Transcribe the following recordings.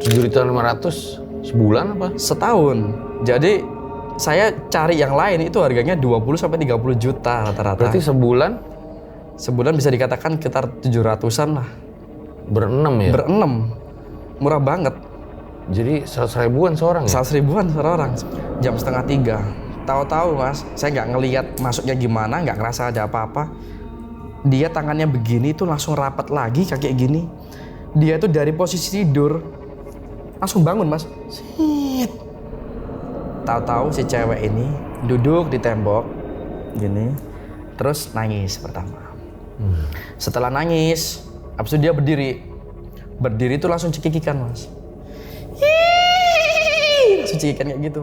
Rp7.500.000 sebulan apa? Setahun. Jadi saya cari yang lain itu harganya 20-30 juta rata-rata. Berarti sebulan? Sebulan bisa dikatakan sekitar 700-an lah. Berenam ya? Berenam. Murah banget. Jadi 100 ribuan seorang ya? 100 ribuan seorang. Jam 2:30. Tahu-tahu mas, saya nggak ngelihat masuknya gimana, nggak ngerasa ada apa-apa. Dia tangannya begini tuh langsung rapat lagi kayak gini. Dia tuh dari posisi tidur langsung bangun mas. Sit. Tahu-tahu si cewek ini duduk di tembok gini, terus nangis pertama. Setelah nangis, habis itu dia berdiri. Berdiri itu langsung cekikikan mas. Langsung cekikikan kayak gitu.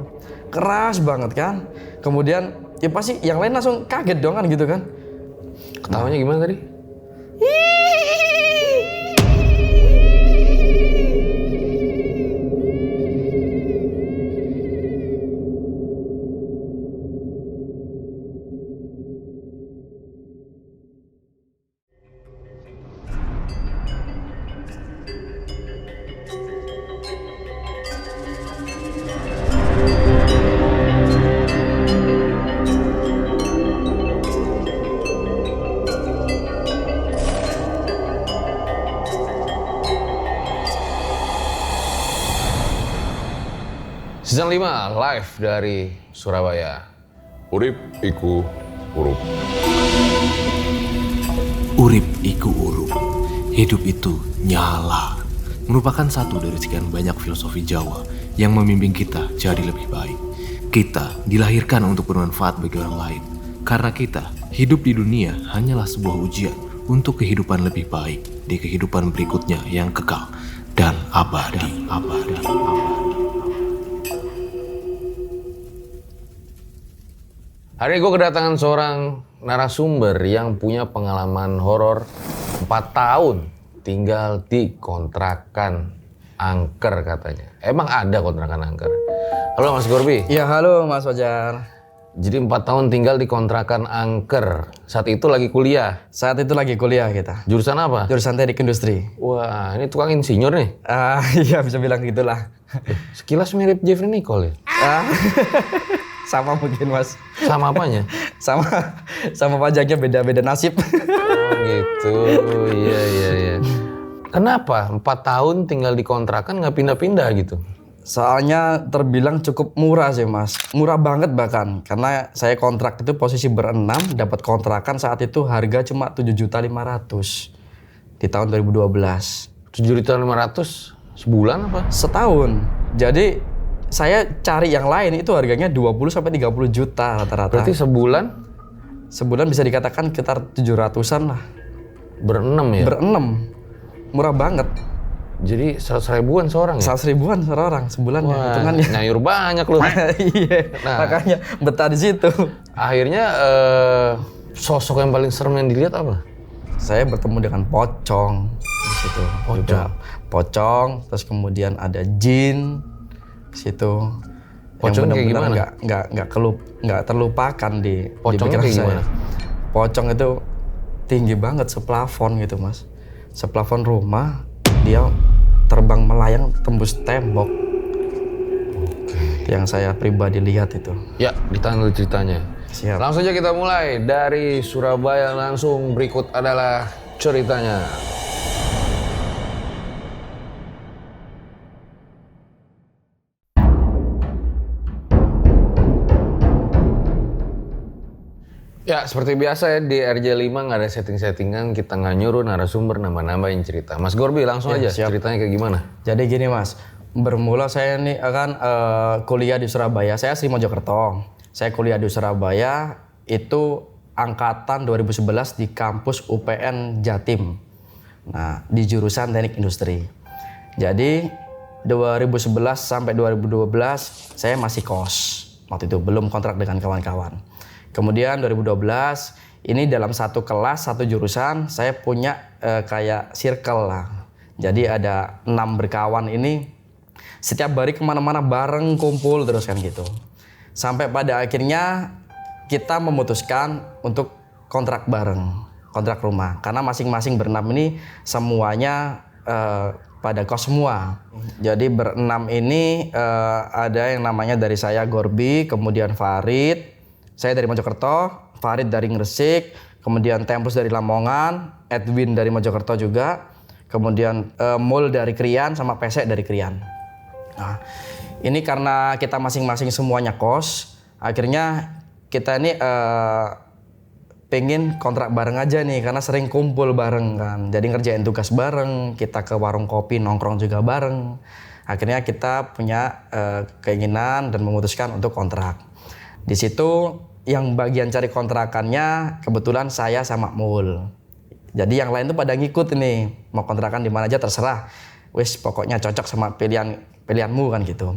Keras banget kan. Kemudian ya pasti yang lain langsung kaget dong kan gitu kan. Ketawanya gimana tadi? Season 5 live dari Surabaya. Urip iku urup. Urip iku urup. Hidup itu nyala. Merupakan satu dari sekian banyak filosofi Jawa yang membimbing kita jadi lebih baik. Kita dilahirkan untuk bermanfaat bagi orang lain. Karena kita hidup di dunia hanyalah sebuah ujian untuk kehidupan lebih baik di kehidupan berikutnya yang kekal dan abadi. Hari ini gue kedatangan seorang narasumber yang punya pengalaman horor 4 tahun tinggal di kontrakan angker katanya. Emang ada kontrakan angker? Halo Mas Gorbi. Ya halo Mas Fajar. Jadi 4 tahun tinggal di kontrakan angker. Saat itu lagi kuliah. Saat itu lagi kuliah kita. Jurusan apa? Jurusan teknik industri. Wah, ini tukang insinyur nih. Iya bisa bilang gitulah. Sekilas mirip Jeffrey Nicole ya? Sama mungkin mas. Sama apanya? sama pajaknya beda-beda nasib. Oh gitu, iya. Kenapa 4 tahun tinggal di kontrakan nggak pindah-pindah gitu? Soalnya terbilang cukup murah sih mas. Murah banget bahkan. Karena saya kontrak itu posisi berenam, dapat kontrakan saat itu harga cuma 7.500.000 di tahun 2012. 7.500.000 sebulan apa? Setahun. Jadi saya cari yang lain itu harganya 20-30 juta rata-rata. Berarti sebulan? Sebulan bisa dikatakan sekitar 700-an lah. Berenam ya? Berenam. Murah banget. Jadi 100 ribuan seorang ya? 100 ribuan seorang sebulan. Wah, hitungannya. nyayur banyak loh. Iya, makanya betah di situ. Akhirnya sosok yang paling serem yang dilihat apa? Saya bertemu dengan pocong di situ. Juga pocong, terus kemudian ada jin situ. Pocong kayak gimana? Nggak terlupakan di Pocongnya kayak gimana? Pocong itu tinggi banget seplafon gitu mas. Seplafon rumah, dia terbang melayang tembus tembok. Yang saya pribadi lihat itu. Ya, ditahan dulu ceritanya. Siap. Langsung aja kita mulai dari Surabaya. Langsung berikut adalah ceritanya. Ya, seperti biasa ya di RJ5 nggak ada setting-settingan, kita nggak nyuruh narasumber nambah-nambahin cerita. Mas Gorbi langsung aja, siap. ceritanya kayak gimana? Jadi gini mas, bermula saya ini akan kuliah di Surabaya, saya asli Mojokerto. Saya kuliah di Surabaya, itu angkatan 2011 di kampus UPN Jatim. Nah, di jurusan teknik industri. Jadi 2011 sampai 2012 saya masih kos. Waktu itu belum kontrak dengan kawan-kawan. Kemudian 2012 ini dalam satu kelas, satu jurusan saya punya kayak circle lah. Jadi ada 6 berkawan ini setiap hari kemana-mana bareng kumpul terus kan gitu. Sampai pada akhirnya kita memutuskan untuk kontrak bareng kontrak rumah. Karena masing-masing berenam ini semuanya pada kos semua. Jadi berenam ini ada yang namanya dari saya Gorbi, kemudian Farid, saya dari Mojokerto, Farid dari Gresik, kemudian Tempus dari Lamongan, Edwin dari Mojokerto juga, kemudian Mul dari Krian sama Pesek dari Krian. Nah, ini karena kita masing-masing semuanya kos, akhirnya kita ini pengen kontrak bareng aja nih karena sering kumpul bareng kan. Jadi ngerjain tugas bareng, kita ke warung kopi nongkrong juga bareng. Akhirnya kita punya keinginan dan memutuskan untuk kontrak. Di situ yang bagian cari kontrakannya kebetulan saya sama Mul. Jadi yang lain tuh pada ngikut nih, mau kontrakan di mana aja terserah. Wis pokoknya cocok sama pilihanmu kan gitu.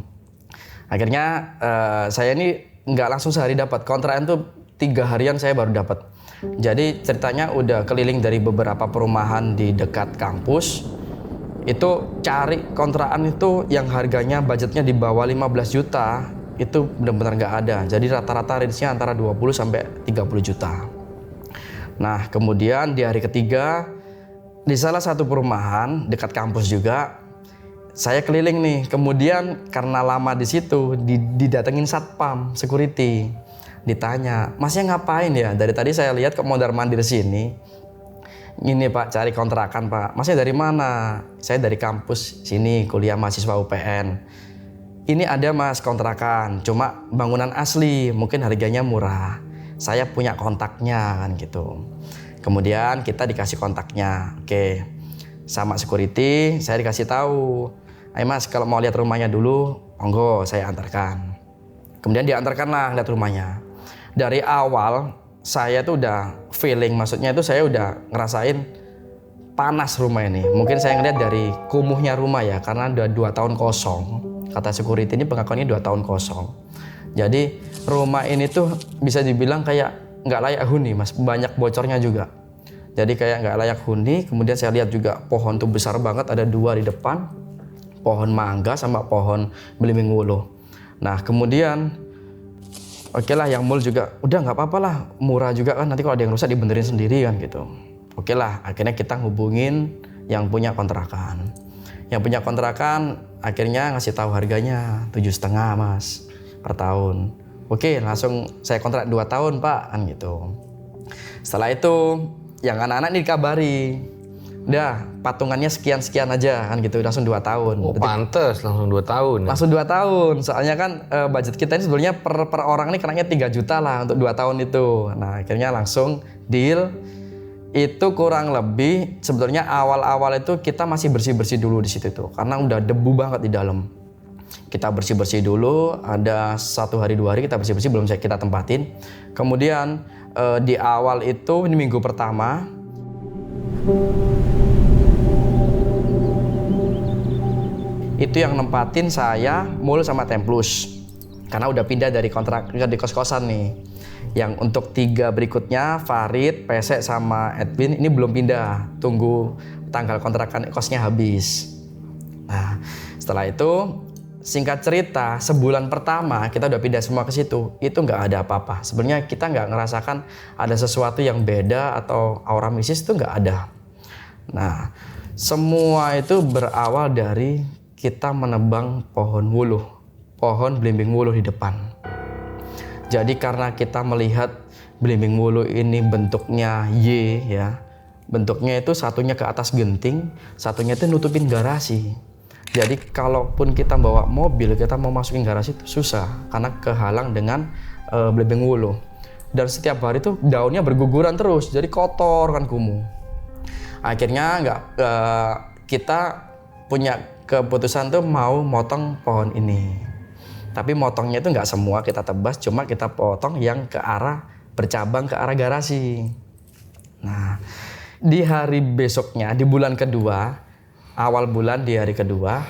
Akhirnya saya ini nggak langsung sehari dapat kontrakan tuh 3 harian saya baru dapat. Jadi ceritanya udah keliling dari beberapa perumahan di dekat kampus. Itu cari kontrakan itu yang harganya budgetnya di bawah 15 juta itu benar-benar nggak ada. Jadi rata-rata range-nya antara 20 sampai 30 juta. Nah kemudian di hari ketiga di salah satu perumahan dekat kampus juga saya keliling nih. Kemudian karena lama di situ didatengin satpam security. Ditanya, masnya ngapain ya? Dari tadi saya lihat kok mondar-mandir sini. Ini Pak, cari kontrakan Pak. Masnya dari mana? Saya dari kampus sini, kuliah mahasiswa UPN. Ini ada Mas kontrakan, cuma bangunan asli, mungkin harganya murah. Saya punya kontaknya kan gitu. Kemudian kita dikasih kontaknya. Oke. Sama security, saya dikasih tahu. Ayo Mas, kalau mau lihat rumahnya dulu, monggo saya antarkan. Kemudian diantarkanlah lihat rumahnya. Dari awal saya tuh udah feeling, maksudnya itu saya udah ngerasain panas rumah ini. Mungkin saya ngeliat dari kumuhnya rumah ya, karena udah 2 tahun kosong. Kata security ini pengakuannya 2 tahun kosong. Jadi rumah ini tuh bisa dibilang kayak nggak layak huni Mas, banyak bocornya juga. Jadi kayak nggak layak huni. Kemudian saya lihat juga pohon tuh besar banget, ada 2 di depan, pohon mangga sama pohon belimbing wuluh. Nah kemudian oke lah yang Mul juga udah nggak apa-apa lah, murah juga kan, nanti kalau ada yang rusak dibenerin sendiri kan gitu. Oke lah, akhirnya kita hubungin yang punya kontrakan. Yang punya kontrakan akhirnya ngasih tahu harganya 7,5 Mas per tahun. Oke, langsung saya kontrak 2 tahun Pak kan gitu. Setelah itu yang anak-anak ini dikabari, udah patungannya sekian-sekian aja kan gitu, langsung 2 tahun. Oh pantes langsung 2 tahun. Langsung 2 tahun, soalnya kan budget kita ini sebenarnya per orang ini kenanya 3 juta lah untuk 2 tahun itu. Nah akhirnya langsung deal. Itu kurang lebih sebetulnya awal-awal itu kita masih bersih-bersih dulu di situ tuh, karena udah debu banget di dalam. Kita bersih-bersih dulu, ada 1 hari 2 hari kita bersih-bersih belum kita tempatin. Kemudian di awal itu di minggu pertama itu yang nempatin saya, Mul sama Templus. Karena udah pindah dari kontrak di kos-kosan nih. Yang untuk 3 berikutnya Farid, Pesek sama Edwin ini belum pindah. Tunggu tanggal kontrakan kosnya habis. Nah, setelah itu singkat cerita sebulan pertama kita udah pindah semua ke situ. Itu nggak ada apa-apa. Sebenarnya kita nggak ngerasakan ada sesuatu yang beda atau aura mistis, itu nggak ada. Nah, semua itu berawal dari kita menebang pohon wuluh, pohon belimbing wuluh di depan. Jadi karena kita melihat belimbing wuluh ini bentuknya Y ya, bentuknya itu satunya ke atas genting, satunya itu nutupin garasi. Jadi kalaupun kita bawa mobil, kita mau masukin garasi itu susah karena kehalang dengan belimbing wuluh. Dan setiap hari itu daunnya berguguran terus, jadi kotor kan kumuh. Akhirnya kita punya keputusan tuh mau motong pohon ini. Tapi motongnya itu nggak semua kita tebas, cuma kita potong yang ke arah bercabang ke arah garasi. Nah, di hari besoknya, di bulan kedua, awal bulan di hari kedua,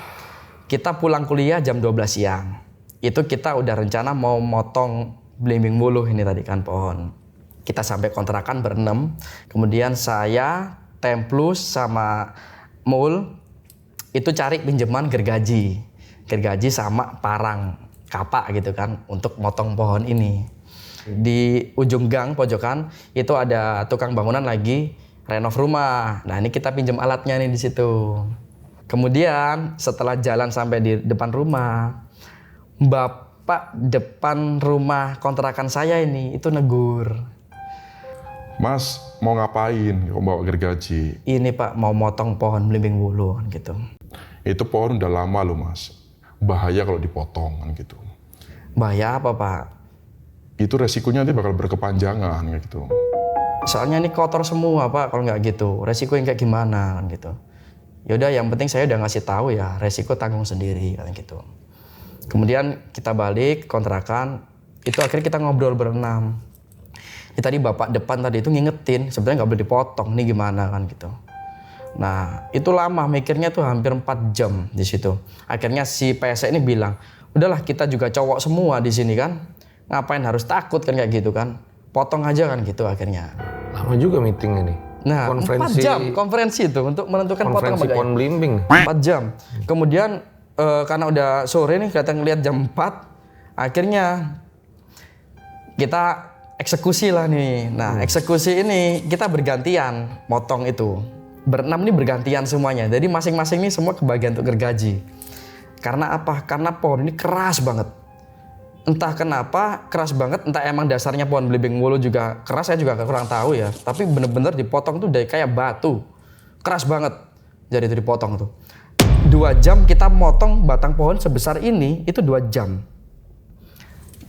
kita pulang kuliah jam 12 siang. Itu kita udah rencana mau motong belimbing wuluh ini tadi kan pohon. Kita sampai kontrakan berenam, kemudian saya, Templus sama Mul itu cari pinjaman gergaji sama parang kapak gitu kan untuk motong pohon ini. Di ujung gang pojokan itu ada tukang bangunan lagi renov rumah. Nah, ini kita pinjam alatnya nih di situ. Kemudian setelah jalan sampai di depan rumah, bapak depan rumah kontrakan saya ini itu negur. Mas, mau ngapain? Kok bawa gergaji? Ini Pak mau motong pohon belimbing wulu kan gitu. Itu pohon udah lama loh mas. Bahaya kalau dipotong kan gitu. Bahaya apa Pak? Itu resikonya nanti bakal berkepanjangan kayak gitu. Soalnya ini kotor semua Pak kalau nggak gitu. Resiko yang kayak gimana kan gitu. Yaudah yang penting saya udah ngasih tahu ya, resiko tanggung sendiri kan gitu. Kemudian kita balik kontrakan, itu akhirnya kita ngobrol berenam. Tadi bapak depan tadi itu ngingetin, sebenarnya nggak boleh dipotong, nih gimana kan gitu. Nah itu lama mikirnya tuh hampir 4 jam di situ. Akhirnya si PSE ini bilang, udahlah kita juga cowok semua di sini kan, ngapain harus takut kan kayak gitu kan, potong aja kan gitu akhirnya. Lama juga meeting ini. Nah 4 jam konferensi itu untuk menentukan potong Konferensi apa pohon belimbing. 4 jam. Kemudian karena udah sore nih, kelihatan ngeliat jam 4, akhirnya kita eksekusi lah nih. Nah eksekusi ini kita bergantian motong itu. Berenam ini bergantian semuanya. Jadi masing-masing ini semua kebagian untuk gergaji. Karena apa? Karena pohon ini keras banget. Entah kenapa keras banget, entah emang dasarnya pohon belimbing wulu juga keras, saya juga kurang tahu ya. Tapi bener-bener dipotong tuh dari kayak batu. Keras banget. Jadi itu dipotong tuh. 2 jam kita motong batang pohon sebesar ini, itu 2 jam.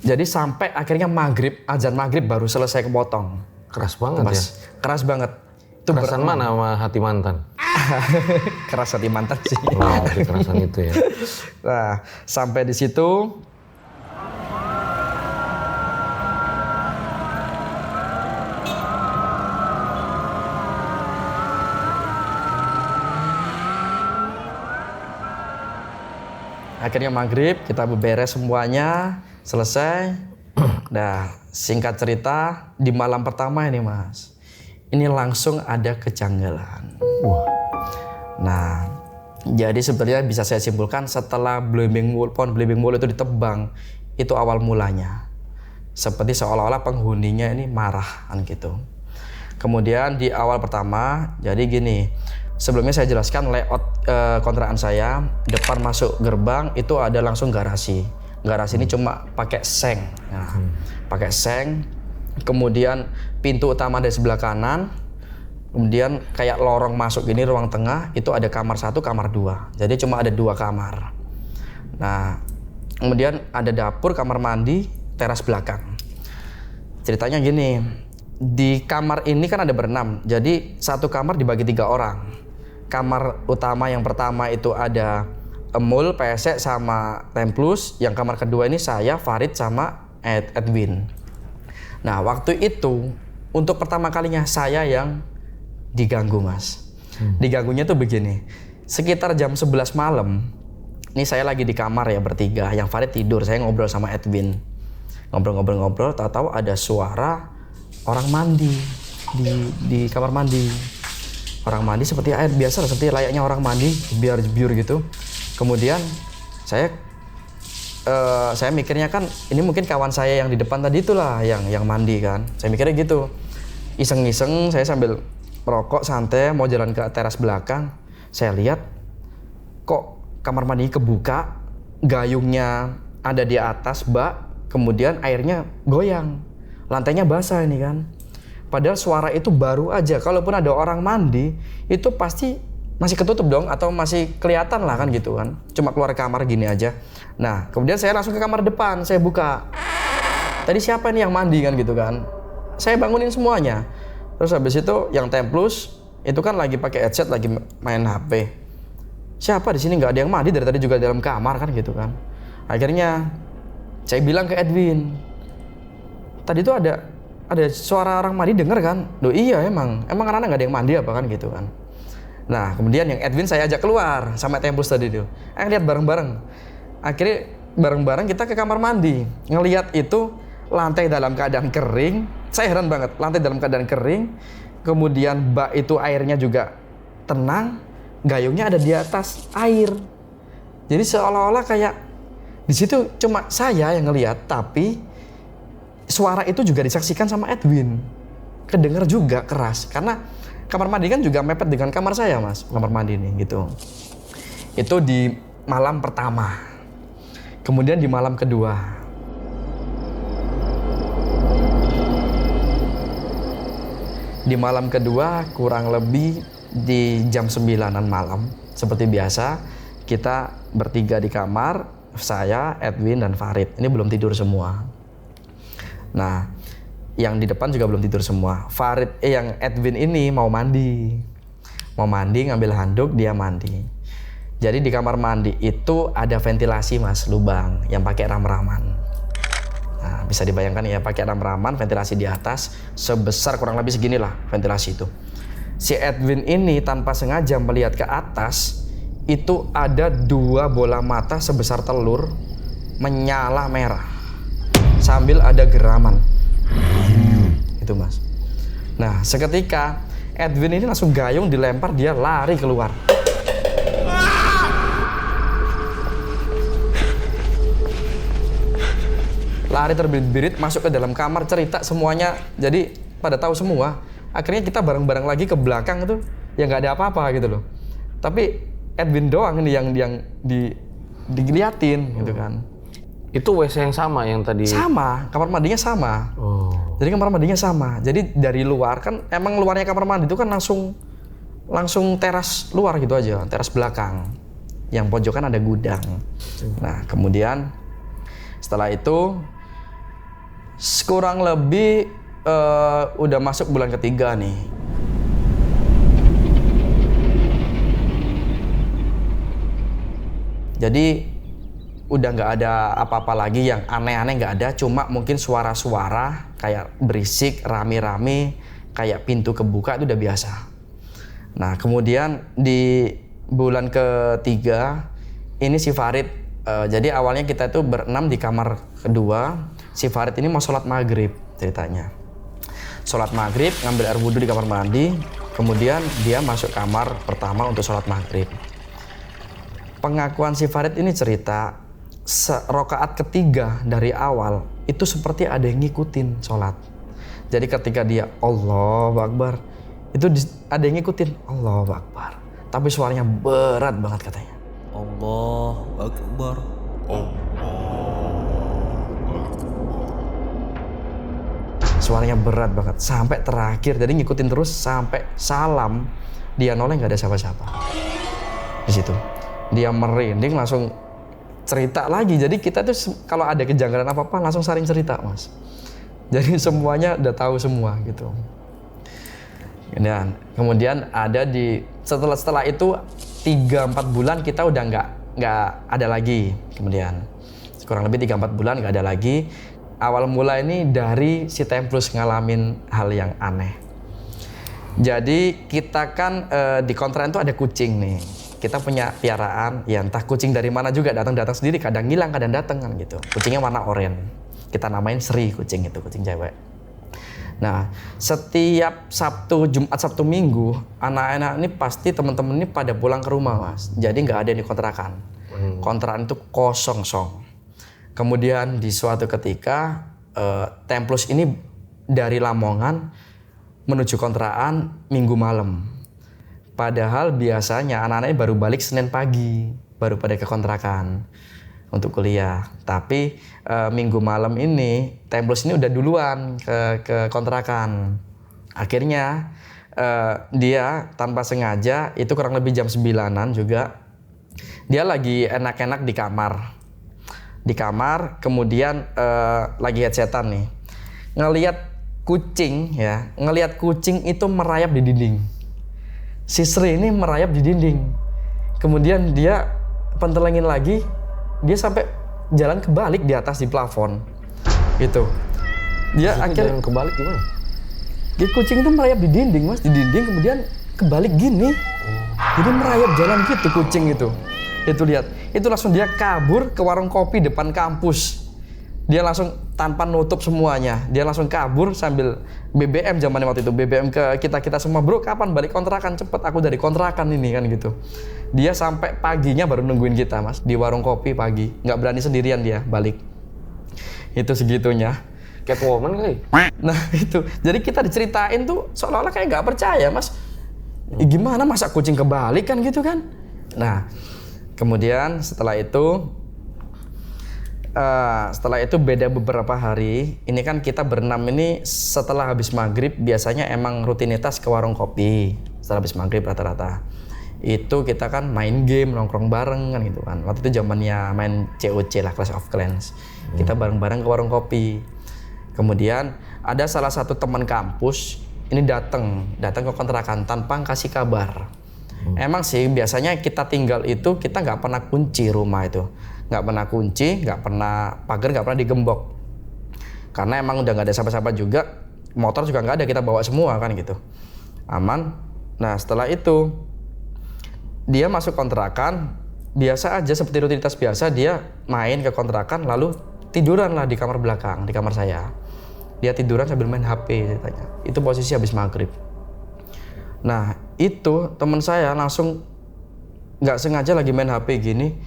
Jadi sampai akhirnya maghrib, azan maghrib baru selesai kepotong. Keras banget ya. Keras banget. Itu Kerasan mana sama hati mantan? keras hati mantan sih. Wow, kekerasan itu ya. Nah, sampai di situ akhirnya maghrib, kita beberes semuanya, selesai. Nah, singkat cerita, di malam pertama ini mas, ini langsung ada kejanggalan. Nah, jadi sebenarnya bisa saya simpulkan setelah pohon belimbing wulu itu ditebang, itu awal mulanya. Seperti seolah-olah penghuninya ini marah kan gitu. Kemudian di awal pertama, jadi gini, sebelumnya saya jelaskan layout kontrakan saya, depan masuk gerbang itu ada langsung garasi. Garasi ini cuma pakai seng. Nah, pakai seng. Kemudian pintu utama dari sebelah kanan. Kemudian kayak lorong masuk gini, ruang tengah itu ada kamar 1, kamar 2. Jadi cuma ada 2 kamar. Nah, kemudian ada dapur, kamar mandi, teras belakang. Ceritanya gini, di kamar ini kan ada berenam. Jadi satu kamar dibagi 3 orang. Kamar utama yang pertama itu ada Emul, PSE sama Templus. Yang kamar kedua ini saya, Farid sama Edwin. Nah waktu itu untuk pertama kalinya saya yang diganggu mas. Diganggunya tuh begini, sekitar jam 11 malam. Ini saya lagi di kamar ya bertiga, yang Farid tidur, saya ngobrol sama Edwin. Ngobrol-ngobrol, tahu-tahu ada suara orang mandi di kamar mandi. Orang mandi seperti air biasa, seperti layaknya orang mandi, biar gitu. Kemudian saya mikirnya kan ini mungkin kawan saya yang di depan tadi itulah yang mandi kan. Saya mikirnya gitu. Iseng-iseng saya sambil merokok santai mau jalan ke teras belakang. Saya lihat kok kamar mandi kebuka, gayungnya ada di atas bak, kemudian airnya goyang. Lantainya basah ini kan. Padahal suara itu baru aja. Kalaupun ada orang mandi, itu pasti masih ketutup dong atau masih kelihatan lah kan gitu kan. Cuma keluar kamar gini aja. Nah, kemudian saya langsung ke kamar depan, saya buka. Tadi siapa nih yang mandi kan gitu kan. Saya bangunin semuanya. Terus habis itu yang Templus itu kan lagi pakai headset, lagi main HP. Siapa di sini nggak ada yang mandi dari tadi juga dalam kamar kan gitu kan. Akhirnya saya bilang ke Edwin, tadi tuh ada suara orang mandi denger kan? Loh iya emang karena nggak ada yang mandi apa kan gitu kan. Nah kemudian yang Edwin saya ajak keluar sama Templus tadi tuh. Lihat bareng-bareng. Akhirnya bareng-bareng kita ke kamar mandi. Ngelihat itu lantai dalam keadaan kering. Saya heran banget, lantai dalam keadaan kering. Kemudian bak itu airnya juga tenang. Gayungnya ada di atas air. Jadi seolah-olah kayak di situ cuma saya yang ngelihat, tapi suara itu juga disaksikan sama Edwin. Kedengar juga keras karena kamar mandi kan juga mepet dengan kamar saya, Mas. Kamar mandi ini gitu. Itu di malam pertama. Kemudian di malam kedua. Di malam kedua kurang lebih di jam 9-an malam. Seperti biasa, kita bertiga di kamar, saya, Edwin, dan Farid. Ini belum tidur semua. Nah, yang di depan juga belum tidur semua. Yang Edwin ini mau mandi. Mau mandi, ngambil handuk, dia mandi. Jadi di kamar mandi itu ada ventilasi, Mas, lubang yang pakai ram-raman. Nah, bisa dibayangkan ya, pakai ram-raman, ventilasi di atas, sebesar kurang lebih seginilah ventilasi itu. Si Edwin ini tanpa sengaja melihat ke atas, itu ada 2 bola mata sebesar telur, menyala merah, sambil ada geraman. Itu, Mas. Nah, seketika Edwin ini langsung gayung dilempar, dia lari keluar. Lari terbirit-birit masuk ke dalam kamar, cerita semuanya. Jadi pada tahu semua. Akhirnya kita bareng-bareng lagi ke belakang itu, ya nggak ada apa-apa gitu loh. Tapi Edwin doang ini yang diliatin gitu kan. Itu WC yang sama yang tadi? Sama, kamar mandinya sama. Jadi kamar mandinya sama. Jadi dari luar kan, emang luarnya kamar mandi itu kan langsung teras luar gitu aja, teras belakang. Yang pojokan ada gudang. Nah, kemudian setelah itu kurang lebih udah masuk bulan ketiga nih. Jadi udah nggak ada apa-apa lagi yang aneh-aneh, nggak ada. Cuma mungkin suara-suara kayak berisik, rame-rame, kayak pintu kebuka itu udah biasa. Nah, kemudian di bulan ketiga ini si Farid, jadi awalnya kita itu berenam di kamar kedua. Si Farid ini mau sholat maghrib ceritanya. Sholat maghrib, ngambil air wudhu di kamar mandi, kemudian dia masuk kamar pertama untuk sholat maghrib. Pengakuan si Farid ini cerita, rokaat ketiga dari awal itu seperti ada yang ngikutin sholat. Jadi ketika dia Allahu Akbar, itu ada yang ngikutin Allahu Akbar. Tapi suaranya berat banget katanya. Allahu Akbar. Suaranya berat banget sampai terakhir, jadi ngikutin terus sampai salam. Dia noleh nggak ada siapa-siapa di situ. Dia merinding langsung cerita lagi. Jadi kita tuh kalau ada kejanggalan apa-apa langsung saling cerita, Mas. Jadi semuanya udah tahu semua gitu. Dan kemudian ada di setelah itu 3-4 bulan kita udah nggak ada lagi. Kemudian kurang lebih 3-4 bulan nggak ada lagi. Awal mula ini dari si Templus ngalamin hal yang aneh. Jadi kita kan di kontrakan itu ada kucing nih. Kita punya piaraan, ya entah kucing dari mana juga datang sendiri, kadang hilang, kadang datang kan gitu. Kucingnya warna oranye. Kita namain Sri kucing itu, kucing cewek. Nah, setiap Sabtu, Jumat, Sabtu, Minggu, anak-anak ini pasti teman-teman ini pada pulang ke rumah, Mas. Jadi nggak ada di kontrakan. Kontrakan itu kosong. Kemudian di suatu ketika Templus ini dari Lamongan menuju kontrakan Minggu malam. Padahal biasanya anak-anaknya baru balik Senin pagi, baru pada ke kontrakan untuk kuliah. Tapi Minggu malam ini Templus ini udah duluan ke kontrakan. Akhirnya dia tanpa sengaja itu kurang lebih jam 9-an juga, dia lagi enak-enak di kamar, kemudian lagi headsetan nih, ngelihat kucing itu merayap di dinding. Si Sri ini merayap di dinding, kemudian dia pentelengin lagi, dia sampai jalan kebalik di atas di plafon, gitu. Dia akhirnya jalan kebalik gimana? Kucing itu merayap di dinding, Mas, di dinding kemudian kebalik gini, jadi merayap jalan gitu kucing itu. Itu lihat, itu langsung dia kabur ke warung kopi depan kampus. Dia langsung tanpa nutup semuanya, dia langsung kabur sambil BBM zamannya waktu itu, BBM ke kita semua, bro kapan balik kontrakan, cepet aku dari kontrakan ini kan gitu. Dia sampai paginya baru nungguin kita, Mas, di warung kopi pagi, nggak berani sendirian dia balik. Itu segitunya. Catwoman kali. Nah itu, jadi kita diceritain tuh seolah-olah kayak nggak percaya mas. Gimana masa kucing kebalik kan gitu kan? Nah kemudian setelah itu beda beberapa hari. Ini kan kita berenam ini setelah habis maghrib biasanya emang rutinitas ke warung kopi setelah habis maghrib rata-rata. Itu kita kan main game, nongkrong bareng kan gitu kan. Waktu itu zamannya main COC lah, Clash of Clans. Kita bareng-bareng ke warung kopi. Kemudian ada salah satu teman kampus ini datang ke kontrakan tanpa kasih kabar. Emang sih biasanya kita tinggal itu kita nggak pernah kunci rumah itu, nggak pernah kunci, nggak pernah pagar, nggak pernah digembok. Karena emang udah nggak ada siapa-siapa juga, motor juga nggak ada, kita bawa semua kan gitu, aman. Nah setelah itu dia masuk kontrakan, biasa aja seperti rutinitas biasa dia main ke kontrakan lalu tiduran lah di kamar belakang, di kamar saya. Dia tiduran sambil main HP ceritanya. Itu posisi habis maghrib. Nah itu teman saya langsung nggak sengaja lagi main HP gini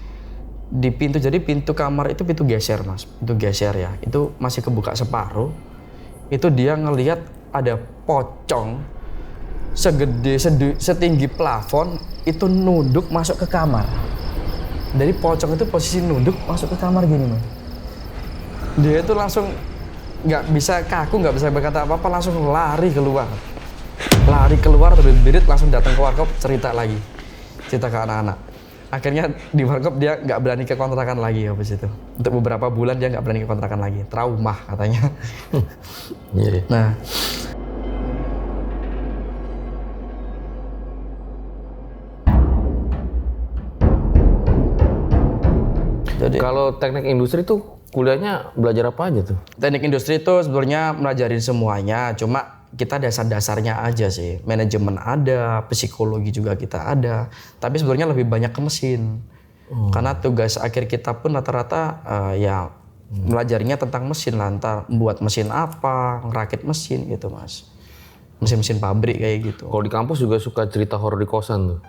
di pintu, jadi pintu kamar itu pintu geser mas, pintu geser ya, itu masih kebuka separuh. Itu dia ngelihat ada pocong setinggi plafon itu nunduk masuk ke kamar. Dari pocong itu posisi nunduk masuk ke kamar gini mas. Dia itu langsung nggak bisa kaku, nggak bisa berkata apa-apa, langsung lari keluar terbirit langsung datang ke warkop, cerita ke anak-anak. Akhirnya di warkop dia nggak berani ke kontrakan lagi habis itu. Untuk beberapa bulan dia nggak berani ke kontrakan lagi, trauma katanya. Nah Jadi kalau teknik industri tuh kuliahnya belajar apa aja tuh? teknik industri itu sebenarnya melajarin semuanya, cuma kita dasar-dasarnya aja sih. Manajemen ada, psikologi juga kita ada, tapi sebenarnya lebih banyak ke mesin. Karena tugas akhir kita pun rata-rata ya melajarinya tentang mesin lah, entar buat mesin apa, ngerakit mesin gitu mas. Mesin-mesin pabrik kayak gitu. Kalau di kampus juga suka cerita horor di kosan tuh.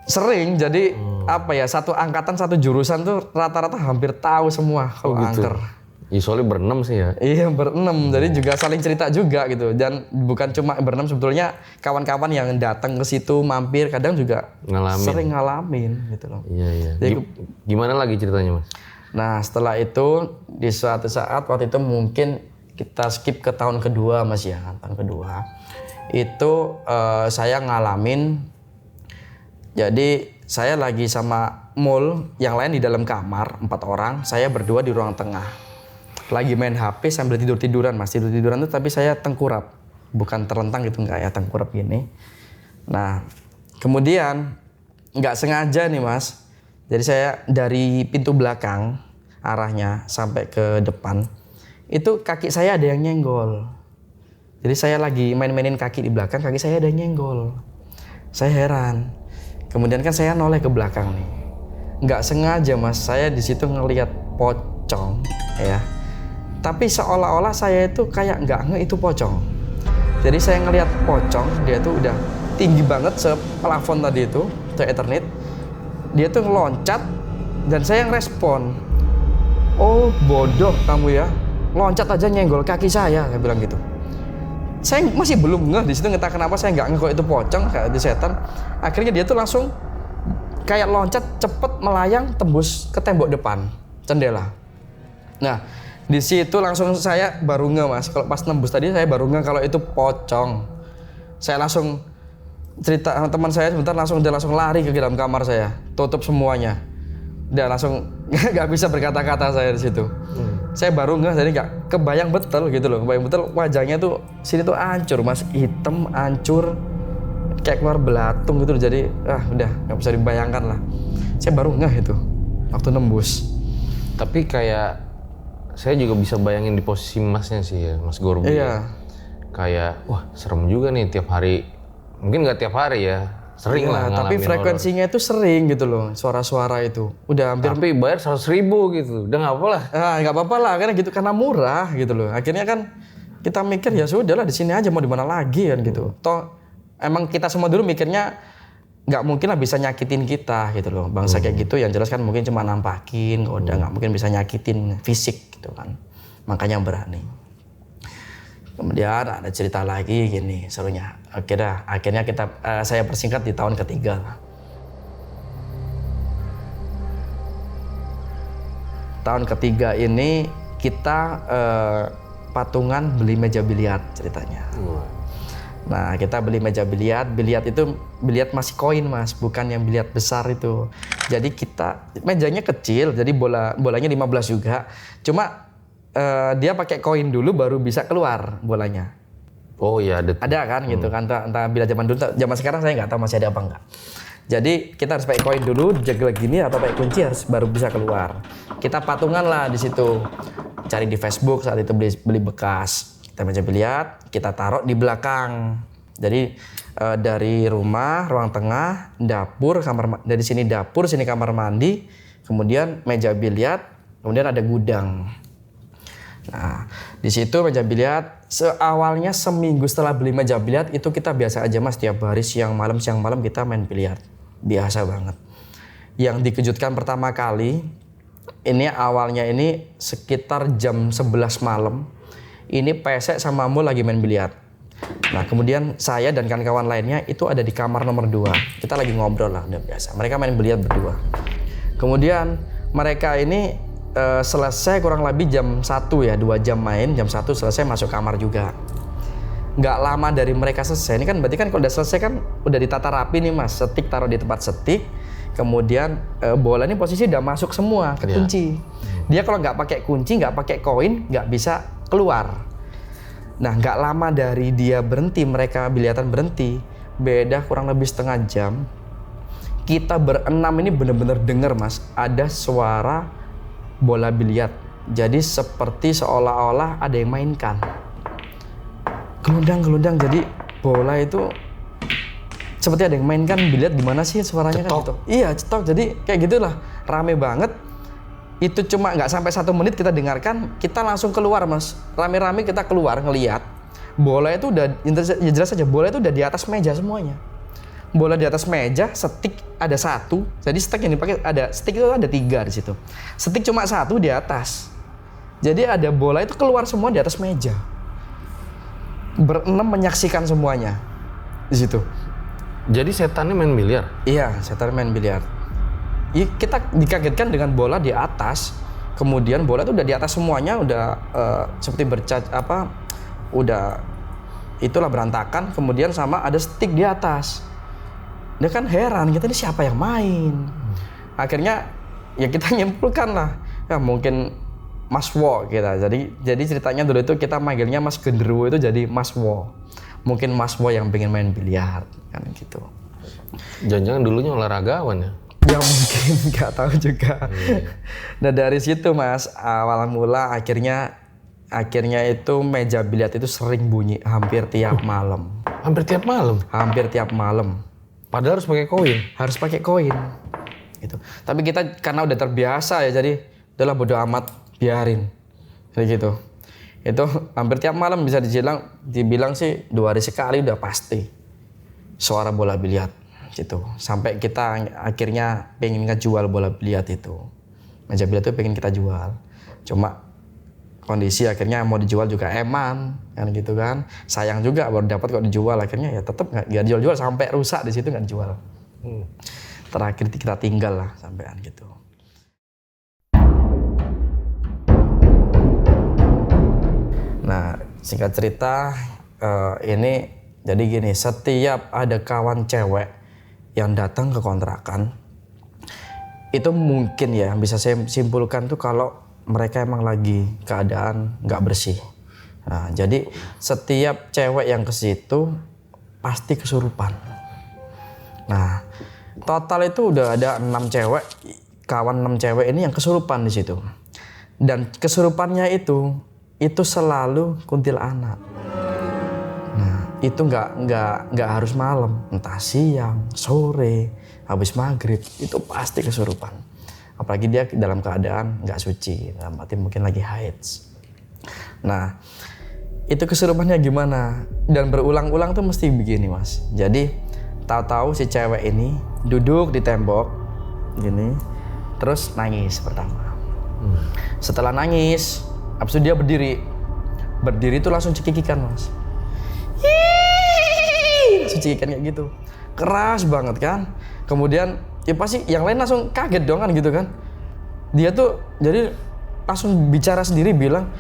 Sering, jadi apa ya, satu angkatan satu jurusan tuh rata-rata hampir tahu semua kalau angker. Ya soalnya berenam sih ya. Iya berenam, jadi juga saling cerita juga gitu. Dan bukan cuma berenam, sebetulnya kawan-kawan yang datang ke situ mampir kadang juga sering ngalamin gitu loh. Iya. Jadi, Gimana lagi ceritanya mas? nah setelah itu di suatu saat waktu itu mungkin kita skip ke tahun kedua mas ya, tahun kedua itu saya ngalamin. Jadi saya lagi sama mul yang lain di dalam kamar 4 orang, saya berdua di ruang tengah. Lagi main HP sambil tidur-tiduran mas, tidur-tiduran tuh tapi saya tengkurap. Bukan terlentang gitu enggak ya, tengkurap gini. Nah kemudian nggak sengaja nih mas, jadi saya dari pintu belakang arahnya sampai ke depan, itu kaki saya ada yang nyenggol. Jadi saya lagi main-mainin kaki di belakang, kaki saya ada yang nyenggol. Saya heran. Kemudian kan saya noleh ke belakang nih, nggak sengaja mas, saya di situ ngelihat pocong ya. Tapi seolah-olah saya itu kayak nggak nge itu pocong. Jadi saya ngelihat pocong, dia tuh udah tinggi banget seplafon tadi itu, Ethernet. Dia tuh ngeloncat dan saya ngerespon. Oh bodoh kamu ya, loncat aja nyenggol kaki saya bilang gitu. Saya masih belum ngeh di situ, entah kenapa saya nggak ngeh kok itu pocong kayak di setan. Akhirnya dia tuh langsung kayak loncat cepet melayang tembus ke tembok depan jendela. Nah di situ langsung saya baru ngeh mas, kalau pas nembus tadi saya baru ngeh kalau itu pocong. Saya langsung cerita sama teman saya sebentar, dia langsung lari ke dalam kamar saya, tutup semuanya. Dia langsung nggak bisa berkata-kata saya di situ. Saya baru ngeh, jadi nggak kebayang betul gitu loh, kebayang betul wajahnya tuh sini tuh hancur mas, hitam hancur kayak keluar belatung gitu. Jadi udah nggak bisa dibayangkan lah. Saya baru ngeh itu waktu nembus. Tapi kayak saya juga bisa bayangin di posisi masnya sih ya, Mas Gorbi. Iya. Kayak wah serem juga nih tiap hari. Mungkin nggak tiap hari ya, sering lah ngalamin. Tapi frekuensinya itu sering gitu loh, suara-suara itu. Udah hampir. Tapi bayar 100.000 gitu, udah nggak apa lah. Nggak apa-apa lah, karena gitu, karena murah gitu loh. Akhirnya kan kita mikir ya sudahlah di sini aja, mau di mana lagi kan gitu. Toh emang kita semua dulu mikirnya nggak mungkin lah bisa nyakitin kita gitu loh. Bangsa kayak gitu yang jelas kan mungkin cuma nampakin, udah nggak mungkin bisa nyakitin fisik gitu kan. Makanya berani. Kemudian ada cerita lagi gini serunya. Akhirnya saya persingkat di tahun ketiga lah. Tahun ketiga ini kita patungan beli meja biliar ceritanya. Nah, kita beli meja biliar itu biliar masih koin Mas, bukan yang biliar besar itu. Jadi mejanya kecil, jadi bolanya 15 juga. Cuma dia pakai koin dulu baru bisa keluar bolanya. Oh iya, Ada kan gitu kan, entah bila zaman dulu, zaman sekarang saya nggak tahu masih ada apa enggak. Jadi kita harus pakai koin dulu, jeglek gini atau pakai kunci harus baru bisa keluar. Kita patungan lah di situ, cari di Facebook saat itu beli bekas. Kita meja biliar, kita taruh di belakang. Jadi dari rumah, ruang tengah, dapur, dari sini dapur, sini kamar mandi, kemudian meja biliar, kemudian ada gudang. Nah, di situ meja biliar awalnya seminggu setelah beli meja biliar itu kita biasa aja Mas, tiap hari siang malam kita main biliar. Biasa banget. Yang dikejutkan pertama kali ini awalnya ini sekitar jam 11 malam. Ini Pesek sama Mul lagi main biliar. Nah, kemudian saya dan kawan-kawan lainnya itu ada di kamar nomor 2. Kita lagi ngobrol lah, udah biasa. Mereka main biliar berdua. Kemudian mereka ini selesai kurang lebih jam 1 ya, 2 jam main, jam 1 selesai masuk kamar juga. Nggak lama dari mereka selesai, ini kan berarti kan kalau udah selesai kan udah ditata rapi nih Mas, setik taruh di tempat setik, kemudian bola ini posisi udah masuk semua ke kunci. Dia kalau nggak pakai kunci, nggak pakai koin, nggak bisa keluar. Nah, nggak lama dari dia berhenti, mereka biliatan berhenti, beda kurang lebih setengah jam, kita berenam ini bener-bener denger Mas, ada suara bola biliar. Jadi seperti seolah-olah ada yang mainkan. Gelundang, jadi bola itu seperti ada yang mainkan biliar, gimana sih suaranya kan gitu. Iya, cetok. Jadi kayak gitulah, rame banget. Itu cuma nggak sampai 1 menit kita dengarkan, kita langsung keluar Mas. Rame-rame kita keluar ngeliat. Bola itu udah, ya jelas aja, bola itu udah di atas meja semuanya. Bola di atas meja, stick ada 1. Jadi stick yang dipakai stick itu ada 3 di situ. Stick cuma 1 di atas. Jadi ada bola itu keluar semua di atas meja. Berenam menyaksikan semuanya di situ. Jadi setannya main biliar? Iya, setan main biliar. Kita dikagetkan dengan bola di atas. Kemudian bola itu udah di atas semuanya, udah seperti udah itulah berantakan. Kemudian sama ada stick di atas. Dia kan heran, kita ini siapa yang main? Akhirnya ya kita nyimpulkan lah, ya mungkin Mas Wo kita. Jadi ceritanya dulu itu kita manggilnya Mas Genderuwo itu jadi Mas Wo. Mungkin Mas Wo yang pengen main biliar kan gitu. Jangan-jangan dulunya olahragawan ya? Ya mungkin, nggak tahu juga. Nah dari situ Mas, awal mula akhirnya itu meja biliar itu sering bunyi hampir tiap malam. Hampir tiap malam? Hampir tiap malam. Padahal harus pakai koin? Harus pakai koin. Gitu. Tapi kita karena udah terbiasa ya, jadi udahlah bodo amat, biarin. Kayak gitu. Itu hampir tiap malam bisa dibilang sih 2 hari sekali udah pasti suara bola biliar gitu. Sampai kita akhirnya pengen ngejual bola biliar itu. Meja biliar itu pengen kita jual. Cuma kondisi akhirnya mau dijual juga eman kan gitu kan. Sayang juga baru dapat kok dijual, akhirnya ya tetap nggak dijual sampai rusak di situ nggak dijual. Terakhir kita tinggal lah sampean gitu. Nah, singkat cerita ini jadi gini, setiap ada kawan cewek yang datang ke kontrakan itu mungkin ya bisa saya simpulkan tuh kalau mereka emang lagi keadaan nggak bersih. Nah, jadi setiap cewek yang ke situ pasti kesurupan. Nah, total itu udah ada 6 cewek, kawan 6 cewek ini yang kesurupan di situ. Dan kesurupannya itu selalu kuntilanak. Nah, itu nggak harus malam, entah siang, sore, habis maghrib, itu pasti kesurupan. Apalagi dia dalam keadaan nggak suci, dalam arti mungkin lagi haid. Nah, itu kesurupannya gimana? Dan berulang-ulang tuh mesti begini Mas. Jadi tahu-tahu si cewek ini duduk di tembok gini, terus nangis pertama. Setelah nangis, habis itu dia berdiri berdiri itu langsung cekikikan mas. Hiiii, langsung cekikikan kayak gitu, keras banget kan. Kemudian ya pasti yang lain langsung kaget dong kan gitu kan. Dia tuh jadi langsung bicara sendiri bilang,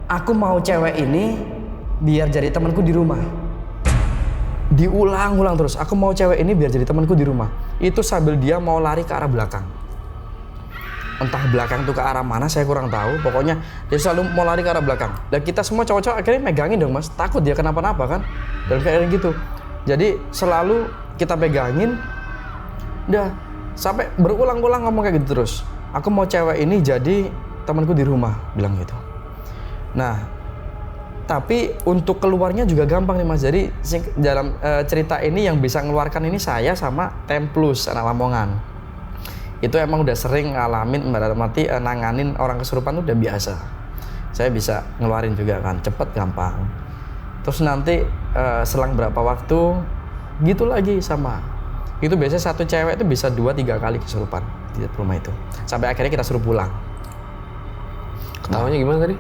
aku mau cewek ini biar jadi temanku di rumah. Diulang-ulang terus, aku mau cewek ini biar jadi temanku di rumah. Itu sambil dia mau lari ke arah belakang. Entah belakang tuh ke arah mana saya kurang tahu. Pokoknya dia selalu mau lari ke arah belakang. Dan kita semua cowok-cowok akhirnya megangin dong mas. Takut dia kenapa-napa kan. Dan kayak gitu. Jadi selalu kita pegangin. Udah sampai berulang-ulang ngomong kayak gitu terus. Aku mau cewek ini jadi temanku di rumah. Bilang gitu. Nah tapi untuk keluarnya juga gampang nih mas. Jadi dalam cerita ini yang bisa ngeluarkan ini saya sama Templus anak Lamongan. Itu emang udah sering ngalamin, berarti nanganin orang kesurupan udah biasa. Saya bisa ngeluarin juga kan, cepet gampang. Terus nanti selang berapa waktu gitu lagi sama. Itu biasanya satu cewek itu bisa 2-3 kali kesurupan di rumah itu. Sampai akhirnya kita suruh pulang. Ketawanya gimana tadi?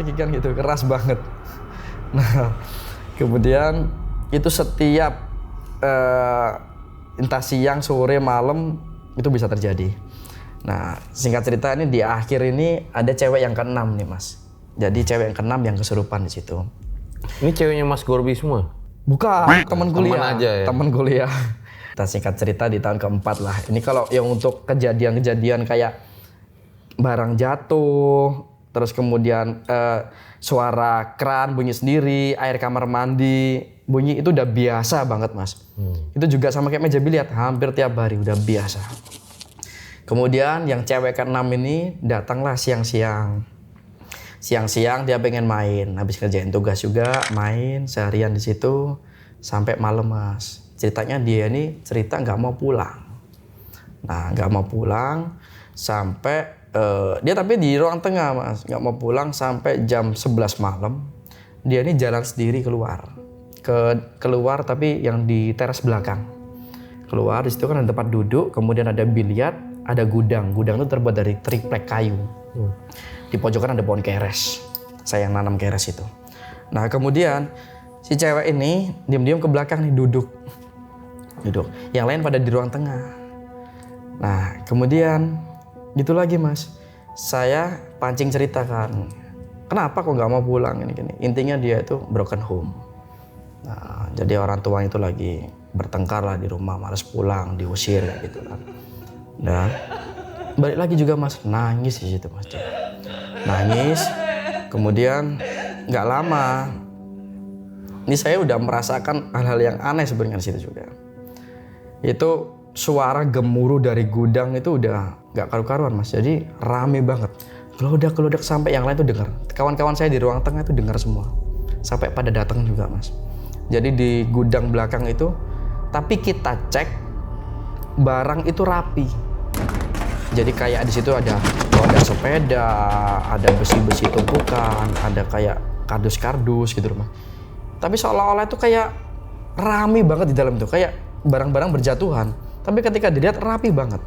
Cekikan gitu, keras banget. Nah, kemudian itu setiap entah siang, sore, malam itu bisa terjadi. Nah, singkat cerita ini di akhir ini ada cewek yang ke-6 nih mas. Jadi cewek yang ke-6 yang kesurupan di situ. Ini ceweknya Mas Gorbi semua? Bukan, teman kuliah. Teman aja ya? Teman kuliah. Kita singkat cerita di tahun ke-4 lah. Ini kalau yang untuk kejadian-kejadian kayak barang jatuh, terus kemudian suara keran bunyi sendiri, air kamar mandi bunyi itu udah biasa banget mas. Itu juga sama kayak meja biliar, hampir tiap hari udah biasa. Kemudian yang cewek ke-6 ini datanglah siang-siang. Siang-siang dia pengen main, habis kerjain tugas juga main seharian di situ sampai malam mas. Ceritanya dia ini cerita nggak mau pulang. Nah nggak mau pulang sampai dia tapi di ruang tengah mas, nggak mau pulang sampai jam 11 malam. Dia ini jalan sendiri keluar tapi yang di teras belakang. Keluar di situ kan ada tempat duduk, kemudian ada biliar, ada gudang. Gudang itu terbuat dari triplek kayu. Di pojokan ada pohon keres. Saya yang nanam keres itu. Nah kemudian si cewek ini diam-diam ke belakang nih duduk. Yang lain pada di ruang tengah. Nah kemudian gitu lagi mas. Saya pancing cerita kan. Kenapa kok nggak mau pulang ini gini? Intinya dia itu broken home. Nah, jadi orang tua itu lagi bertengkar lah di rumah, malas pulang, diusir kayak gitu kan. Dan balik lagi juga mas, nangis di situ mas. Nangis, kemudian nggak lama, ini saya udah merasakan hal-hal yang aneh sebenarnya di situ juga. Itu suara gemuruh dari gudang itu udah nggak karu-karuan mas. Jadi rame banget, kelodak sampai yang lain tuh dengar. Kawan-kawan saya di ruang tengah itu dengar semua, sampai pada datang juga mas. Jadi di gudang belakang itu, tapi kita cek barang itu rapi. Jadi kayak di situ ada roda sepeda, ada besi-besi tumpukan, ada kayak kardus-kardus gitu mas. Tapi seolah-olah itu kayak rame banget di dalam itu, kayak barang-barang berjatuhan. Tapi ketika dilihat rapi banget.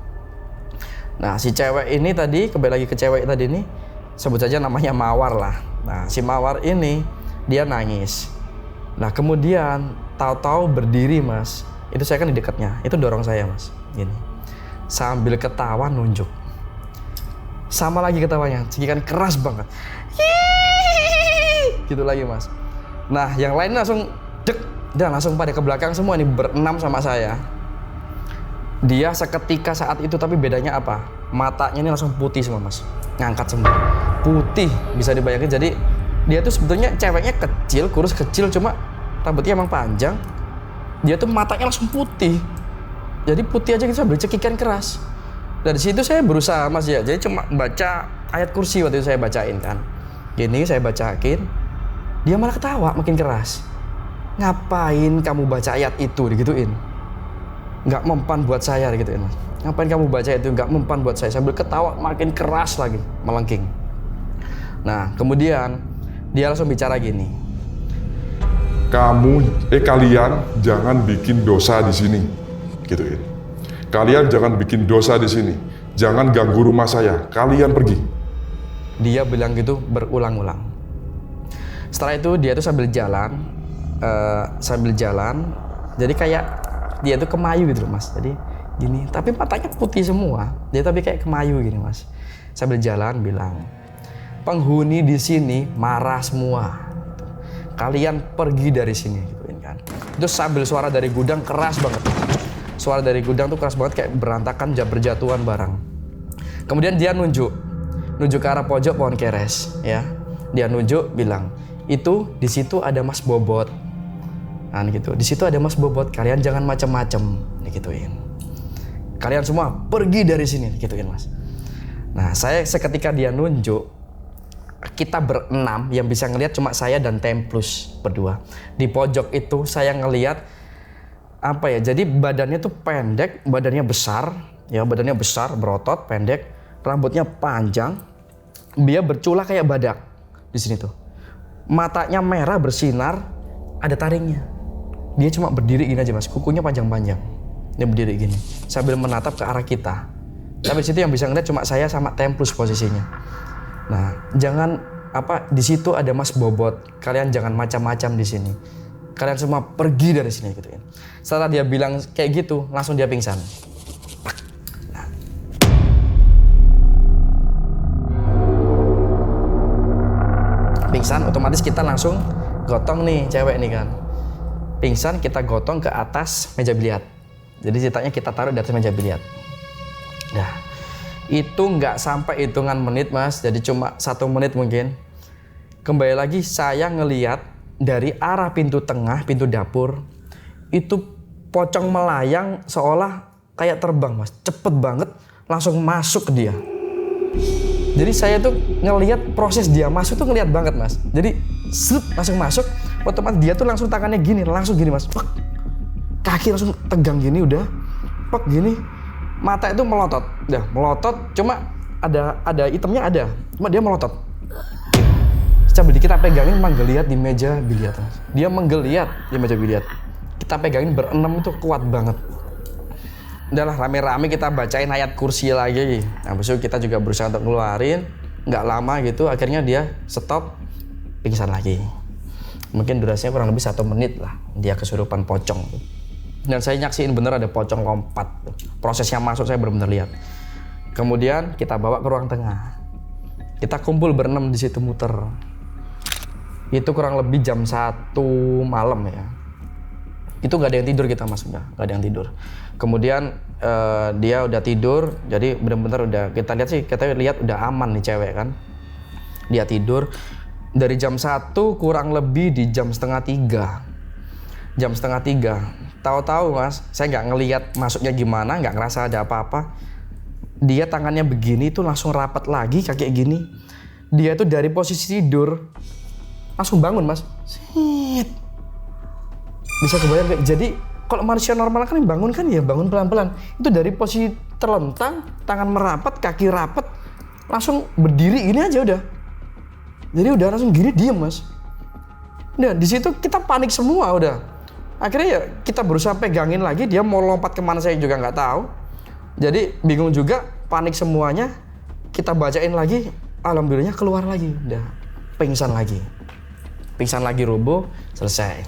Nah si cewek ini tadi, kembali lagi ke cewek tadi ini, sebut saja namanya Mawar lah. Nah si Mawar ini dia nangis. Nah kemudian tahu-tahu berdiri mas, itu saya kan di dekatnya, itu dorong saya mas, gini, sambil ketawa nunjuk, sama lagi ketawanya, cekikan keras banget, gitu lagi mas. Nah yang lain langsung dan langsung pada ke belakang semua nih berenam sama saya. Dia seketika saat itu tapi bedanya apa? Matanya ini langsung putih semua mas, ngangkat semua, putih bisa dibayangin. Jadi dia tuh sebetulnya ceweknya kecil, kurus kecil, cuma rambutnya emang panjang. Dia tuh matanya langsung putih. Jadi putih aja gitu sambil cekikan keras. Dari situ saya berusaha mas ya. Jadi cuma baca ayat kursi waktu itu saya bacain kan. Gini saya bacain. Dia malah ketawa makin keras. Ngapain kamu baca ayat itu digituin? Nggak mempan buat saya digituin mas. Ngapain kamu baca itu? Nggak mempan buat saya. Sambil ketawa makin keras lagi, melengking. Nah kemudian dia langsung bicara gini. Kalian jangan bikin dosa di sini, gituin. Kalian jangan bikin dosa di sini. Jangan ganggu rumah saya. Kalian pergi. Dia bilang gitu berulang-ulang. Setelah itu dia tuh sambil jalan, jadi kayak dia tuh kemayu gitu loh Mas. Jadi gini, tapi matanya putih semua. Dia tapi kayak kemayu gini Mas. Sambil jalan bilang, penghuni di sini marah semua. Kalian pergi dari sini, gituin kan. Terus sambil suara dari gudang keras banget. Suara dari gudang tuh keras banget kayak berantakan berjatuhan barang. Kemudian dia nunjuk ke arah pojok pohon keres, ya. Dia nunjuk bilang, itu di situ ada Mas Bobot. Nah gitu, di situ ada Mas Bobot. Kalian jangan macam-macam, digituin. Kalian semua pergi dari sini, gituin Mas. Nah saya seketika dia nunjuk, kita berenam yang bisa ngelihat cuma saya dan Templus berdua. Di pojok itu saya ngelihat apa ya? Jadi badannya tuh pendek, badannya besar, ya badannya besar, berotot, pendek, rambutnya panjang, dia bercula kayak badak di sini tuh. Matanya merah bersinar, ada taringnya. Dia cuma berdiri gini aja Mas, kukunya panjang-panjang. Dia berdiri gini, sambil menatap ke arah kita. Tapi di situ yang bisa ngeliat cuma saya sama Templus posisinya. Nah, jangan di situ ada Mas Bobot. Kalian jangan macam-macam di sini. Kalian semua pergi dari sini gituin. Setelah dia bilang kayak gitu, langsung dia pingsan. Pingsan, otomatis kita langsung gotong nih cewek nih kan. Pingsan, kita gotong ke atas meja biliar. Jadi ceritanya kita taruh di atas meja biliar. Nah, itu nggak sampai hitungan menit Mas, jadi cuma 1 menit mungkin. Kembali lagi saya ngeliat dari arah pintu tengah, pintu dapur, itu pocong melayang seolah kayak terbang Mas, cepet banget, langsung masuk ke dia. Jadi saya tuh ngelihat proses dia masuk tuh ngelihat banget Mas. Jadi langsung masuk, otomatis dia tuh langsung tangannya gini, langsung gini Mas. Pek. Kaki langsung tegang gini udah. Pek gini. Mata itu melotot. Udah, melotot cuma ada itemnya ada. Cuma dia melotot. Sambil kita pegangin menggeliat di meja biliar Mas. Dia menggeliat di meja biliar. Kita pegangin berenam itu kuat banget. Udahlah rame-rame kita bacain ayat kursi lagi. Nah, habis itu kita juga berusaha untuk ngeluarin. Nggak lama gitu, akhirnya dia stop, pingsan lagi. Mungkin durasinya kurang lebih 1 menit lah. Dia kesurupan pocong. Dan saya nyaksiin bener ada pocong lompat. Prosesnya masuk saya benar-benar lihat. Kemudian kita bawa ke ruang tengah. Kita kumpul berenam di situ muter. Itu kurang lebih jam 1 malam ya. Itu nggak ada yang tidur kita Mas, udah nggak ada yang tidur. Kemudian dia udah tidur, jadi benar-benar udah kita lihat udah aman nih cewek kan. Dia tidur dari jam 1 kurang lebih di jam setengah 3. Jam setengah 3. Tahu-tahu Mas, saya nggak ngelihat masuknya gimana, nggak ngerasa ada apa-apa. Dia tangannya begini tuh langsung rapat lagi kayak gini. Dia tuh dari posisi tidur langsung bangun Mas. Sit. Bisa kebayang kayak jadi kalau manusia normal kan bangun kan ya bangun pelan-pelan. Itu dari posisi terlentang, tangan merapat, kaki rapat, langsung berdiri gini aja udah. Jadi udah langsung gini diem Mas. Udah di situ kita panik semua udah. Akhirnya ya kita berusaha pegangin lagi, dia mau lompat kemana saya juga nggak tahu. Jadi bingung juga, panik semuanya. Kita bacain lagi, alhamdulillahnya keluar lagi, udah pingsan lagi rubuh, selesai.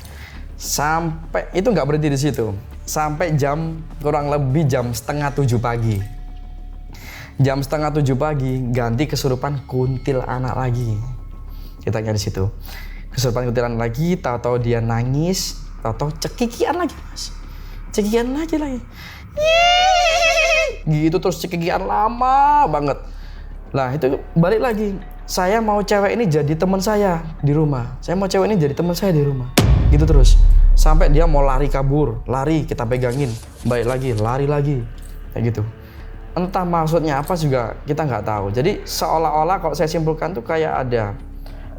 Sampai itu nggak berhenti di situ, sampai jam kurang lebih jam 6:30 pagi. Jam 6:30 pagi ganti kesurupan kuntilanak lagi. Kita nyari di situ. Kesurupan kuntilanak lagi, tahu-tahu dia nangis, tahu-tahu cekikian lagi Mas. Cekikian lagi. Gitu terus cekikian lama banget. Lah itu balik lagi. Saya mau cewek ini jadi teman saya di rumah. Saya mau cewek ini jadi teman saya di rumah. Gitu terus. Sampai dia mau lari kabur, lari kita pegangin, balik lagi, lari lagi. Kayak gitu. Entah maksudnya apa juga kita nggak tahu. Jadi seolah-olah kalau saya simpulkan tuh kayak ada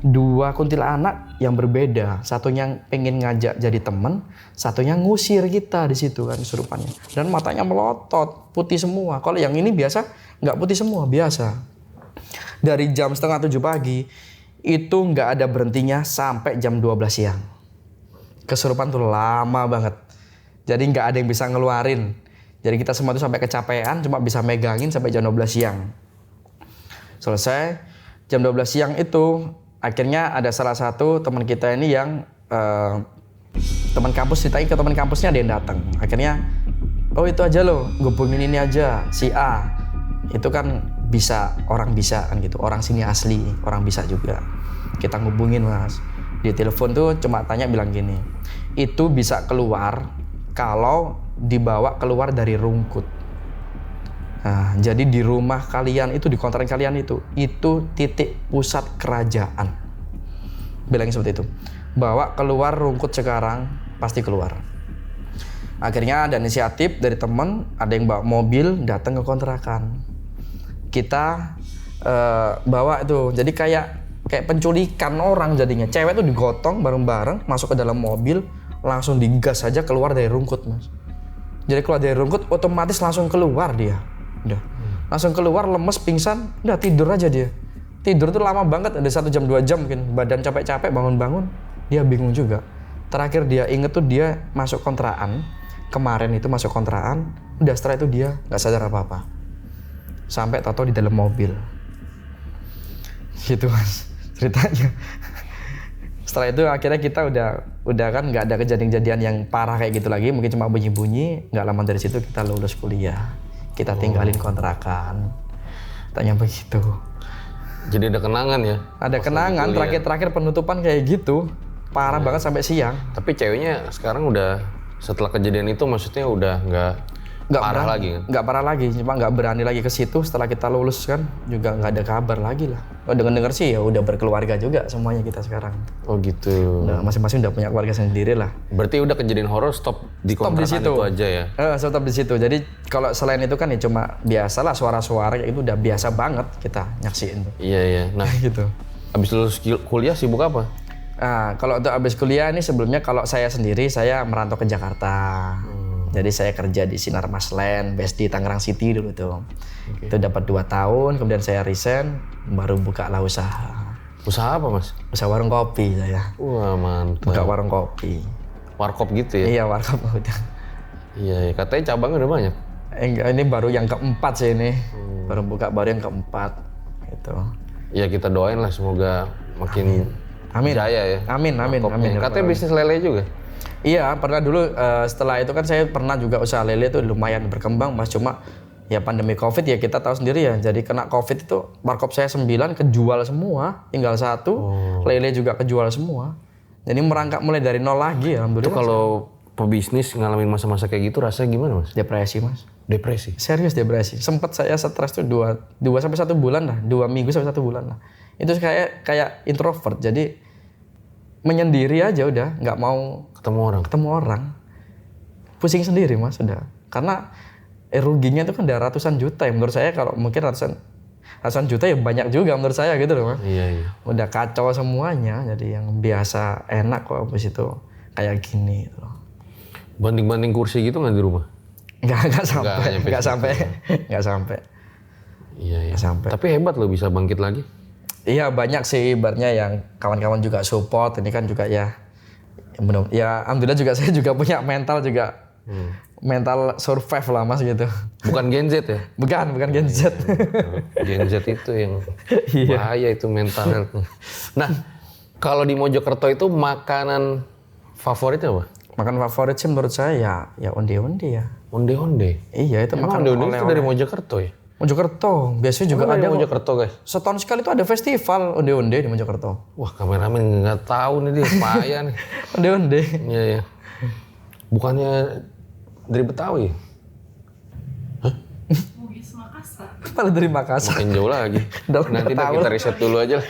2 kuntilanak yang berbeda. Satunya pengen ngajak jadi teman, satunya ngusir kita di situ kan kesurupannya. Dan matanya melotot, putih semua. Kalau yang ini biasa nggak putih semua, biasa. Dari jam 6:30 pagi itu nggak ada berhentinya sampai jam 12 siang. Kesurupan tuh lama banget. Jadi nggak ada yang bisa ngeluarin. Jadi kita semua tuh sampai kecapean, cuma bisa megangin sampai jam 12 siang. Selesai. jam 12 siang itu akhirnya ada salah satu teman kita ini yang teman kampus ceritain ke teman kampusnya ada yang datang. Akhirnya, oh itu aja loh, hubungin ini aja si A. Itu kan bisa, orang bisa kan gitu. Orang sini asli, orang bisa juga. Kita ngubungin Mas. Di telepon tuh cuma tanya bilang gini, itu bisa keluar kalau dibawa keluar dari Rungkut. Nah, jadi di rumah kalian itu, di kontrakan kalian itu titik pusat kerajaan. Bilangnya seperti itu. Bawa keluar Rungkut sekarang, pasti keluar. Akhirnya ada inisiatif dari teman, ada yang bawa mobil datang ke kontrakan. Kita bawa itu, jadi kayak penculikan orang jadinya. Cewek tuh digotong bareng-bareng, masuk ke dalam mobil, langsung digas aja keluar dari Rungkut Mas. Jadi keluar dari Rungkut, otomatis langsung keluar dia. Udah. Langsung keluar, lemes, pingsan, udah tidur aja dia. Tidur tuh lama banget, ada 1 jam 2 jam mungkin. Badan capek-capek, bangun-bangun, dia bingung juga. Terakhir dia inget tuh dia masuk kontrakan. Kemarin itu masuk kontrakan, udah setelah itu dia nggak sadar apa-apa. Sampai tahu-tahu di dalam mobil. Gitu Mas ceritanya. Setelah itu akhirnya kita udah kan nggak ada kejadian-kejadian yang parah kayak gitu lagi. Mungkin cuma bunyi-bunyi. Nggak lama dari situ kita lulus kuliah. Kita tinggalin kontrakan. Tanya begitu. Jadi ada kenangan ya? Ada kenangan, terakhir penutupan kayak gitu. Parah banget sampai siang. Tapi ceweknya sekarang udah, setelah kejadian itu maksudnya udah nggak parah lagi kan? Nggak parah lagi, cuma nggak berani lagi ke situ. Setelah kita lulus kan juga nggak ada kabar lagi lah. Oh, dengar sih ya udah berkeluarga juga semuanya kita sekarang. Oh gitu. Udah masing-masing udah punya keluarga sendiri lah. Berarti udah kejadian horor stop di kontrakan itu aja ya? Stop di situ. Jadi kalau selain itu kan ya cuma biasalah suara-suara kayak itu udah biasa banget kita nyaksiin tuh. Iya. Nah gitu. abis lulus kuliah sibuk apa? Nah, kalau untuk abis kuliah ini sebelumnya kalau saya sendiri saya merantau ke Jakarta. Jadi saya kerja di Sinar Masland, base di Tangerang City dulu tuh. Itu dapat 2 tahun, kemudian saya resign, baru buka lah usaha. Usaha apa Mas? Usaha warung kopi saya. Wah mantap. Buka warung kopi. Warkop gitu ya? Iya warkop udah. Iya, katanya cabangnya udah banyak. Enggak, ini baru yang keempat sih ini. Baru buka baru yang keempat. Gitu. Ya kita doain lah semoga makin Amin. jaya ya. Amin. Katanya bisnis lele juga? Iya, pernah dulu setelah itu kan saya pernah juga usaha lele itu lumayan berkembang Mas. Cuma ya pandemi Covid ya kita tahu sendiri ya. Jadi kena Covid itu warkop saya 9 kejual semua, tinggal 1. Lele juga kejual semua. Jadi merangkak mulai dari nol lagi alhamdulillah. Itu kalau pebisnis ngalamin masa-masa kayak gitu rasanya gimana Mas? Depresi Mas. Depresi? Serius depresi. Sempat saya stres tuh 2 sampai 1 bulan lah, 2 minggu sampai 1 bulan lah. Itu kayak introvert. Jadi menyendiri aja udah, nggak mau ketemu orang. Pusing sendiri Mas udah. Karena ruginya itu kan udah ratusan juta ya. Menurut saya kalau mungkin ratusan juta ya banyak juga menurut saya gitu loh Mas. Iya. Udah kacau semuanya. Jadi yang biasa enak kok habis itu kayak gini gitu loh. Banting-banting kursi gitu nggak di rumah? Nggak sampai. Iya. Nggak sampai. Tapi hebat loh bisa bangkit lagi. Iya banyak sih ibaratnya yang kawan-kawan juga support. Ini kan juga ya alhamdulillah juga saya juga punya mental juga. Mental survive lah Mas gitu. Bukan Gen Z ya? Bukan Gen Z. Gen Z itu yang bahaya itu mental health. Nah, kalau di Mojokerto itu makanan favoritnya apa? Makan favorit sih menurut saya ya onde-onde ya. Onde-onde? Iya itu makan onde-onde itu dari Mojokerto ya? Mojokerto, biasanya juga ada Mojokerto guys. Setahun sekali itu ada festival onde-onde di Mojokerto. Wah kameramen nggak tahu nih dia payah nih. Onde-onde. Iya. Bukannya dari Betawi? Hah? Malah dari Makassar. Makin jauh lagi. Nanti kita riset dulu aja lah.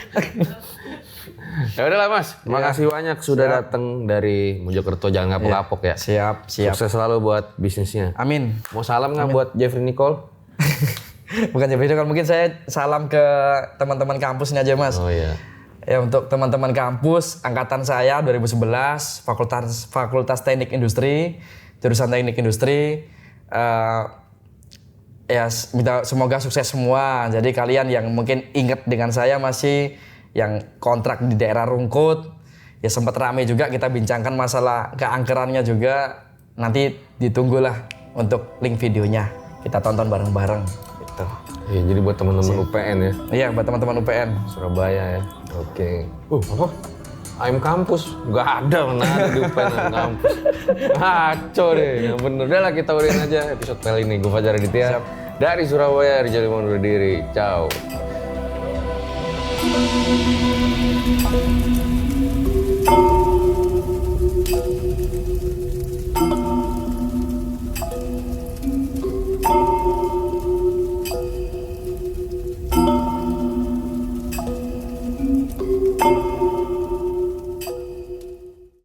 Ya udahlah Mas, makasih banyak sudah datang dari Mojokerto, jangan kapok-kapok ya. Siap. Sukses selalu buat bisnisnya. Amin. Mau salam nggak buat Jeffrey Nicole? Bukan Jeffrey Nicole, mungkin saya salam ke teman-teman kampus ini aja Mas. Oh iya. Ya untuk teman-teman kampus, angkatan saya 2011, Fakultas Teknik Industri, jurusan Teknik Industri. Ya semoga sukses semua. Jadi kalian yang mungkin ingat dengan saya masih yang kontrak di daerah Rungkut, ya sempat rame juga kita bincangkan masalah keangkerannya juga. Nanti ditunggulah untuk link videonya. kita tonton bareng-bareng gitu. Iya, jadi buat teman-teman UPN ya, Iya, buat teman-teman UPN. Surabaya ya. Oke. Apa? AIM kampus? Nggak ada, mana ada di UPN AIM kampus. Ngaco deh, yang bener. Udah lah, kita udahin aja episode kali ini. Gue Fajar Aditya dari Surabaya, Rizal Iman undur diri. Ciao.